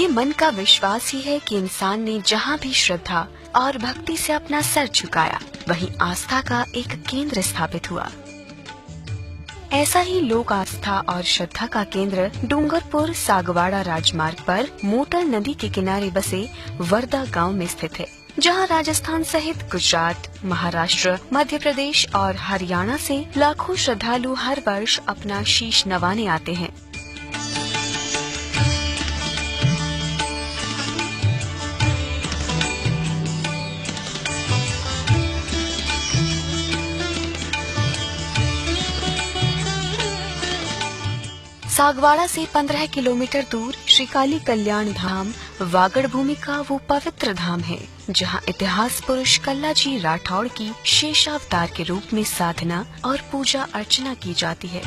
ये मन का विश्वास ही है कि इंसान ने जहाँ भी श्रद्धा और भक्ति से अपना सर झुकाया, वहीं आस्था का एक केंद्र स्थापित हुआ। ऐसा ही लोक आस्था और श्रद्धा का केंद्र डूंगरपुर सागवाड़ा राजमार्ग पर मोटर नदी के किनारे बसे वर्दा गांव में स्थित है, जहां राजस्थान सहित गुजरात, महाराष्ट्र, मध्य प्रदेश और हरियाणा से लाखों श्रद्धालु हर वर्ष अपना शीश नवाने आते हैं। सागवाड़ा से 15 किलोमीटर दूर श्री काली कल्याण धाम वागड़ भूमि का वो पवित्र धाम है, जहां इतिहास पुरुष कल्लाजी राठौड़ की शेषावतार के रूप में साधना और पूजा अर्चना की जाती है।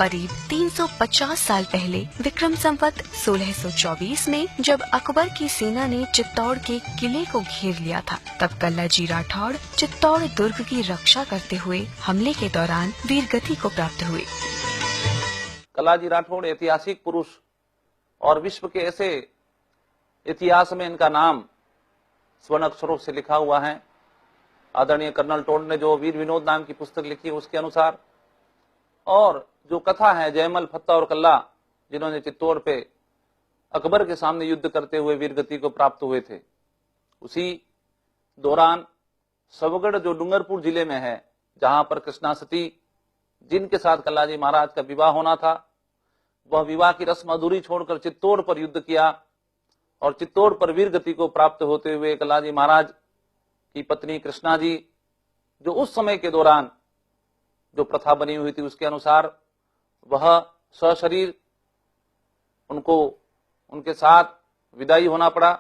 करीब 350 साल पहले विक्रम संवत 1624 में जब अकबर की सेना ने चित्तौड़ के किले को घेर लिया था, तब कल्लाजी राठौड़ चित्तौड़ दुर्ग की रक्षा करते हुए हमले के दौरान वीरगति को प्राप्त हुए। कल्लाजी राठौड़ ऐतिहासिक पुरुष और विश्व के ऐसे इतिहास में इनका नाम स्वर्ण अक्षरों से लिखा हुआ है। आदरणीय कर्नल टोड ने जो वीर विनोद नाम की पुस्तक लिखी है उसके अनुसार, और जो कथा है जयमल, फत्ता और कल्ला, जिन्होंने चित्तौड़ पे अकबर के सामने युद्ध करते हुए वीरगति को प्राप्त हुए थे, उसी दौरान सवगढ़ जो डूंगरपुर जिले में है, जहां पर कृष्णा सती जिनके साथ कल्लाजी महाराज का विवाह होना था, वह विवाह की रस्म अधूरी छोड़कर चित्तौड़ पर युद्ध किया और चित्तौड़ पर वीरगति को प्राप्त होते हुए कल्लाजी महाराज की पत्नी कृष्णा जी, जो उस समय के दौरान जो प्रथा बनी हुई थी उसके अनुसार वह सशरीर उनको उनके साथ विदाई होना पड़ा।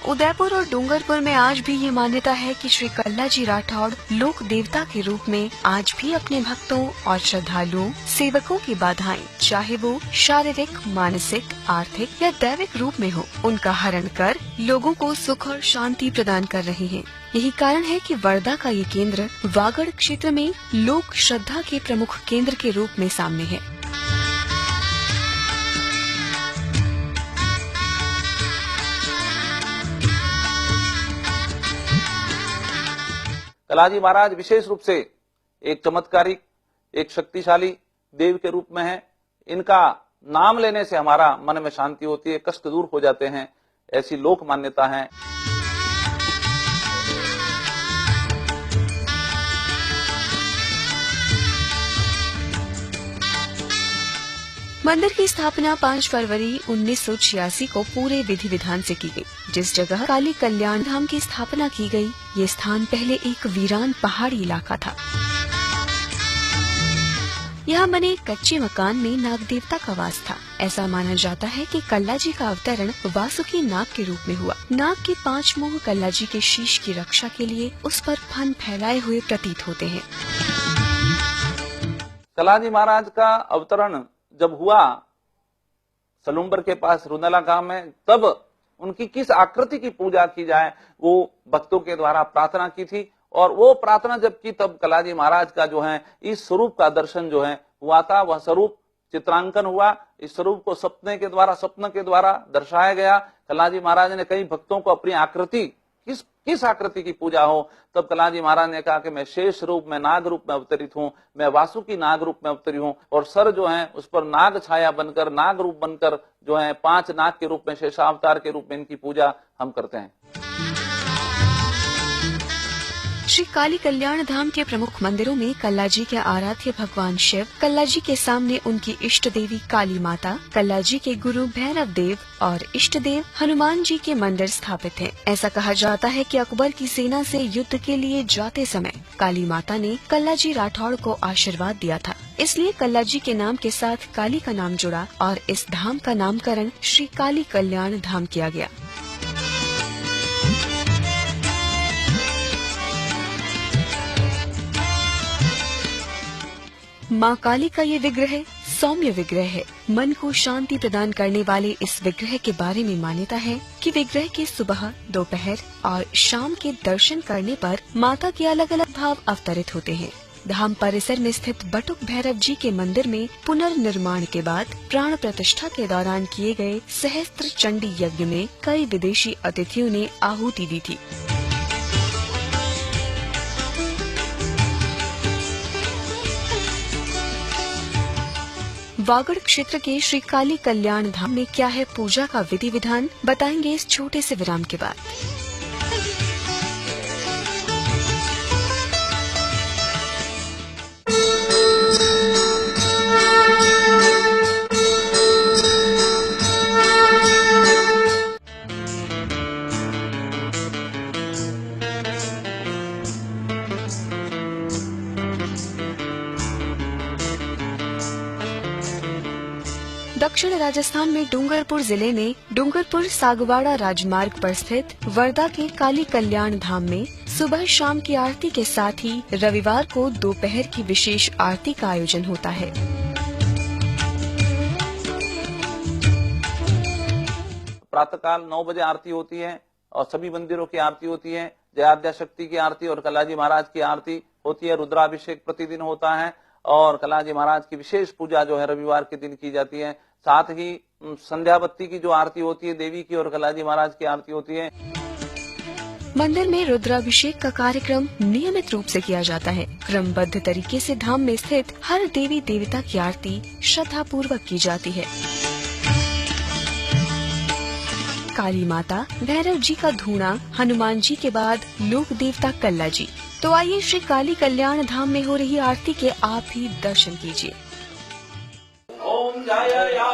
उदयपुर और डूंगरपुर में आज भी ये मान्यता है कि श्री कल्लाजी राठौड़ लोक देवता के रूप में आज भी अपने भक्तों और श्रद्धालुओं, सेवकों की बाधाएं, चाहे वो शारीरिक, मानसिक, आर्थिक या दैविक रूप में हो, उनका हरण कर लोगों को सुख और शांति प्रदान कर रहे हैं। यही कारण है कि वर्दा का ये केंद्र वागड़ क्षेत्र में लोक श्रद्धा के प्रमुख केंद्र के रूप में सामने है। कल्लाजी महाराज विशेष रूप से एक चमत्कारिक, एक शक्तिशाली देव के रूप में है। इनका नाम लेने से हमारा मन में शांति होती है, कष्ट दूर हो जाते हैं, ऐसी लोक मान्यता है। मंदिर की स्थापना 5 फरवरी 1986 को पूरे विधि विधान से की गई। जिस जगह काली कल्याण धाम की स्थापना की गई, ये स्थान पहले एक वीरान पहाड़ी इलाका था। यहाँ बने कच्चे मकान में नाग देवता का वास था। ऐसा माना जाता है कि कल्लाजी का अवतरण वासुकी नाग के रूप में हुआ। नाग के 5 मुंह कल्लाजी के शीश की रक्षा के लिए उस पर फन फैलाए हुए प्रतीत होते हैं। कल्लाजी महाराज का अवतरण जब हुआ सलूम्बर के पास रुंदला गांव में, तब उनकी किस आकृति की पूजा की जाए वो भक्तों के द्वारा प्रार्थना की थी, और वो प्रार्थना जब की तब कल्लाजी महाराज का जो है इस स्वरूप का दर्शन जो है हुआ था। वह स्वरूप चित्रांकन हुआ, इस स्वरूप को स्वप्न के द्वारा दर्शाया गया। कल्लाजी महाराज ने कई भक्तों को अपनी आकृति किस आकृति की पूजा हो, तब कल्लाजी महाराज ने कहा कि मैं शेष रूप में नाग रूप में अवतरित हूँ, मैं वासुकी नाग रूप में अवतरित हूँ, और सर जो है उस पर नाग छाया बनकर, नाग रूप बनकर जो है 5 नाग के रूप में, शेषावतार के रूप में इनकी पूजा हम करते हैं। श्री काली कल्याण धाम के प्रमुख मंदिरों में कल्लाजी के आराध्य भगवान शिव, कल्लाजी के सामने उनकी इष्ट देवी काली माता, कल्लाजी के गुरु भैरव देव और इष्ट देव हनुमान जी के मंदिर स्थापित हैं। ऐसा कहा जाता है कि अकबर की सेना से युद्ध के लिए जाते समय काली माता ने कल्लाजी राठौड़ को आशीर्वाद दिया था, इसलिए कल्लाजी के नाम के साथ काली का नाम जुड़ा और इस धाम का नामकरण श्री काली कल्याण धाम किया गया। माँ काली का ये विग्रह सौम्य विग्रह है। मन को शांति प्रदान करने वाले इस विग्रह के बारे में मान्यता है कि विग्रह के सुबह, दोपहर और शाम के दर्शन करने पर माता के अलग अलग भाव अवतरित होते हैं। धाम परिसर में स्थित बटुक भैरव जी के मंदिर में पुनर्निर्माण के बाद प्राण प्रतिष्ठा के दौरान किए गए सहस्त्र चंडी यज्ञ में कई विदेशी अतिथियों ने आहुति दी थी। वागड़ क्षेत्र के श्री काली कल्याण धाम में क्या है पूजा का विधि विधान, बताएंगे इस छोटे से विराम के बाद। दक्षिण राजस्थान में डूंगरपुर जिले में डूंगरपुर सागवाड़ा राजमार्ग पर स्थित वर्धा के काली कल्याण धाम में सुबह शाम की आरती के साथ ही रविवार को दोपहर की विशेष आरती का आयोजन होता है। प्रातःकाल 9 बजे आरती होती है और सभी मंदिरों की आरती होती है। जयाद्या शक्ति की आरती और कलाजी महाराज की आरती होती है। रुद्राभिषेक प्रतिदिन होता है और कलाजी महाराज की विशेष पूजा जो है रविवार के दिन की जाती है। साथ ही संध्याबत्ती की जो आरती होती है देवी की और कलाजी महाराज की आरती होती है। मंदिर में रुद्राभिषेक का कार्यक्रम नियमित रूप से किया जाता है। क्रमबद्ध तरीके से धाम में स्थित हर देवी देवता की आरती श्रद्धा पूर्वक की जाती है। काली माता, भैरव जी का धूना, हनुमान जी के बाद लोक देवता कल्ला जी। तो आइए श्री काली कल्याण धाम में हो रही आरती के आप भी दर्शन कीजिए। ओम जय या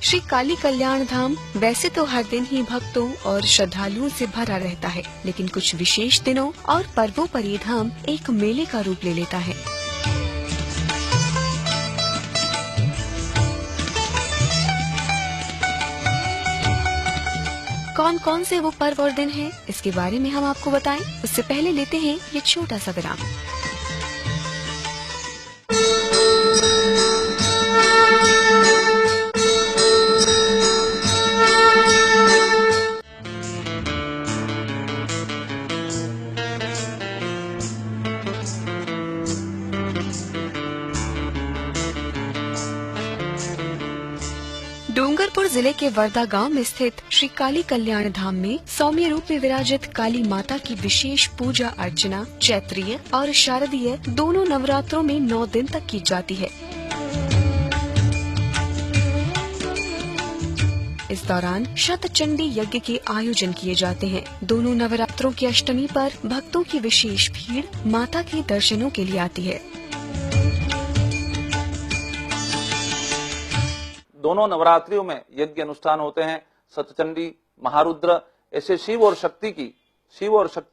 श्री काली कल्याण धाम वैसे तो हर दिन ही भक्तों और श्रद्धालुओं से भरा रहता है, लेकिन कुछ विशेष दिनों और पर्वों पर ये धाम एक मेले का रूप ले लेता है। कौन कौन से वो पर्व और दिन हैं, इसके बारे में हम आपको बताएं, उससे पहले लेते हैं ये छोटा सा विराम। डूंगरपुर जिले के वर्दा गांव में स्थित श्री काली कल्याण धाम में सौम्य रूप में विराजित काली माता की विशेष पूजा अर्चना चैत्रीय और शारदीय दोनों नवरात्रों में 9 दिन तक की जाती है। इस दौरान शतचंडी यज्ञ के आयोजन किए जाते हैं। दोनों नवरात्रों की अष्टमी पर भक्तों की विशेष भीड़ माता के दर्शनों के लिए आती है। दोनों नवरात्रियों में यज्ञ अनुष्ठान होते हैं। शतचंडी, महारुद्र, ऐसे शिव और शक्ति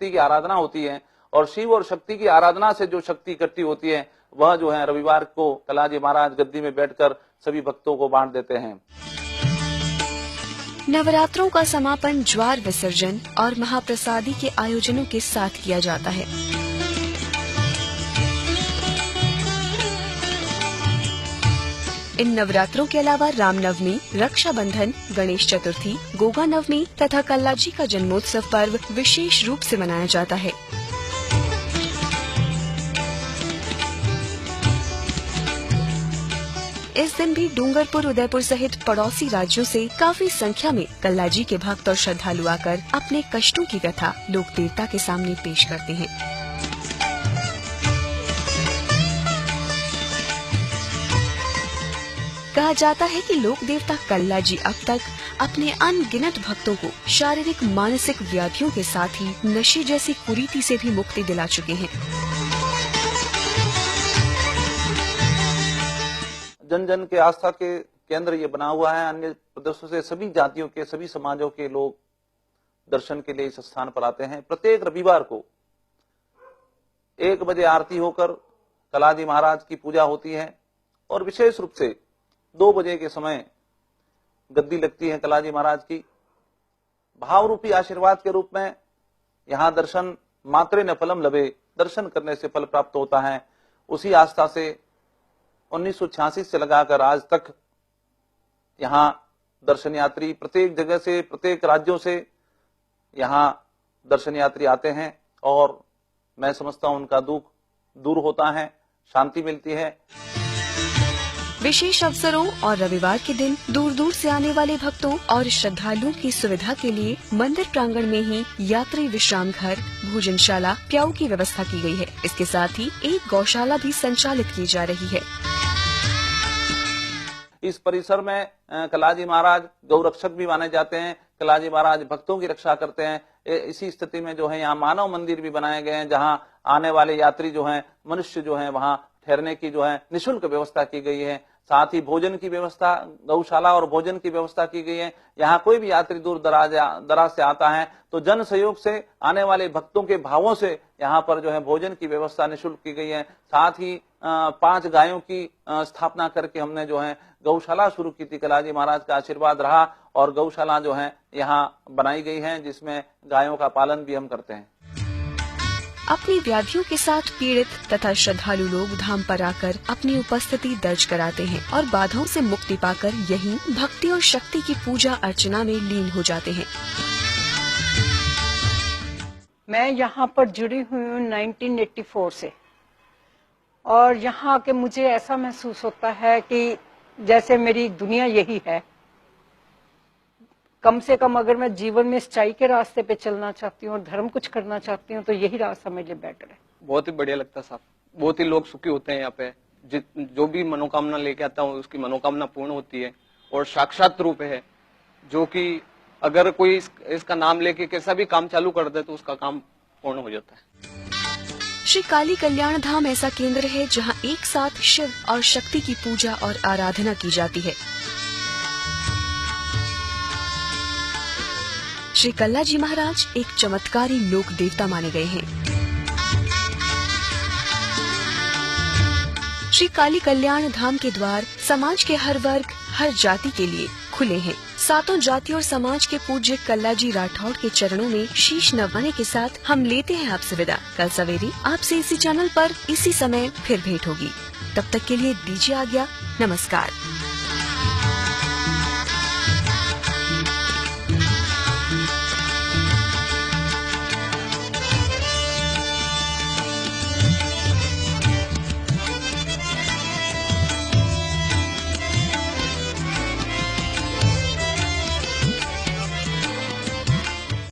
की आराधना होती है और शिव और शक्ति की आराधना से जो शक्ति इकट्ठी होती है वह जो है रविवार को कलाजी महाराज गद्दी में बैठकर सभी भक्तों को बांट देते हैं। नवरात्रों का समापन ज्वार विसर्जन और महाप्रसादी के आयोजनों के साथ किया जाता है। इन नवरात्रों के अलावा रामनवमी, रक्षाबंधन, गणेश चतुर्थी, गोगा नवमी तथा कल्लाजी का जन्मोत्सव पर्व विशेष रूप से मनाया जाता है। इस दिन भी डूंगरपुर, उदयपुर सहित पड़ोसी राज्यों से काफी संख्या में कल्लाजी के भक्त और श्रद्धालु आकर अपने कष्टों की कथा लोक देवता के सामने पेश करते हैं। कहा जाता है कि लोक देवता कल्ला जी अब तक अपने अनगिनत भक्तों को शारीरिक मानसिक व्याधियों के साथ ही नशे जैसी कुरीति से भी मुक्ति दिला चुके हैं। जन जन के आस्था के केंद्र ये बना हुआ है। अन्य प्रदेशों से सभी जातियों के, सभी समाजों के लोग दर्शन के लिए इस स्थान पर आते हैं। प्रत्येक रविवार को 1 बजे आरती होकर कलाजी महाराज की पूजा होती है और विशेष रूप से 2 बजे के समय गद्दी लगती है कलाजी महाराज की। भाव रूपी आशीर्वाद के रूप में यहाँ दर्शन मात्रे न फलम लभे, दर्शन करने से फल प्राप्त होता है। उसी आस्था से 1986 से लगाकर आज तक यहाँ दर्शन यात्री प्रत्येक जगह से, प्रत्येक राज्यों से यहाँ दर्शन यात्री आते हैं और मैं समझता हूँ उनका दुख दूर होता है, शांति मिलती है। विशेष अवसरों और रविवार के दिन दूर दूर से आने वाले भक्तों और श्रद्धालुओं की सुविधा के लिए मंदिर प्रांगण में ही यात्री विश्राम घर, भोजनशाला, प्याऊ की व्यवस्था की गई है। इसके साथ ही एक गौशाला भी संचालित की जा रही है। इस परिसर में कलाजी महाराज गौरक्षक भी माने जाते हैं। कलाजी महाराज भक्तों की रक्षा करते हैं। इसी स्थिति में जो है यहाँ मानव मंदिर भी बनाए गए हैं, जहाँ आने वाले यात्री जो हैं, मनुष्य जो हैं, वहाँ ठहरने की जो है निःशुल्क व्यवस्था की गई है। साथ ही भोजन की व्यवस्था, गौशाला और भोजन की व्यवस्था की गई है। यहाँ कोई भी यात्री दूर दराज से आता है तो जन सहयोग से, आने वाले भक्तों के भावों से यहाँ पर जो है भोजन की व्यवस्था निःशुल्क की गई है। साथ ही 5 गायों की स्थापना करके हमने जो है गौशाला शुरू की थी। कलाजी महाराज का आशीर्वाद रहा और गौशाला जो है यहाँ बनाई गई है, जिसमें गायों का पालन भी हम करते हैं। अपनी व्याधियों के साथ पीड़ित तथा श्रद्धालु लोग धाम पर आकर अपनी उपस्थिति दर्ज कराते हैं और बाधाओं से मुक्ति पाकर यहीं भक्ति और शक्ति की पूजा अर्चना में लीन हो जाते हैं। मैं यहाँ पर जुड़ी हुई हूँ 1984 से और यहाँ आके मुझे ऐसा महसूस होता है कि जैसे मेरी दुनिया यही है। कम से कम अगर मैं जीवन में सच्चाई के रास्ते पे चलना चाहती हूँ और धर्म कुछ करना चाहती हूँ तो यही रास्ता मेरे लिए बेटर है। बहुत ही बढ़िया लगता है साहब, बहुत ही लोग सुखी होते हैं यहाँ पे। जो भी मनोकामना लेके आता हूँ उसकी मनोकामना पूर्ण होती है और साक्षात रूप है, जो कि अगर कोई इसका नाम लेके कैसा भी काम चालू कर दे तो उसका काम पूर्ण हो जाता है। श्री काली कल्याण धाम ऐसा केंद्र है जहाँ एक साथ शिव और शक्ति की पूजा और आराधना की जाती है। श्री कल्ला जी महाराज एक चमत्कारी लोक देवता माने गए हैं। श्री काली कल्याण धाम के द्वार समाज के हर वर्ग, हर जाति के लिए खुले हैं। 7 जाति और समाज के पूज्य कल्ला जी राठौड़ के चरणों में शीश नवाने के साथ हम लेते हैं आपसे विदा। कल सवेरे आपसे इसी चैनल पर इसी समय फिर भेंट होगी। तब तक के लिए दीजिए आज्ञा। नमस्कार।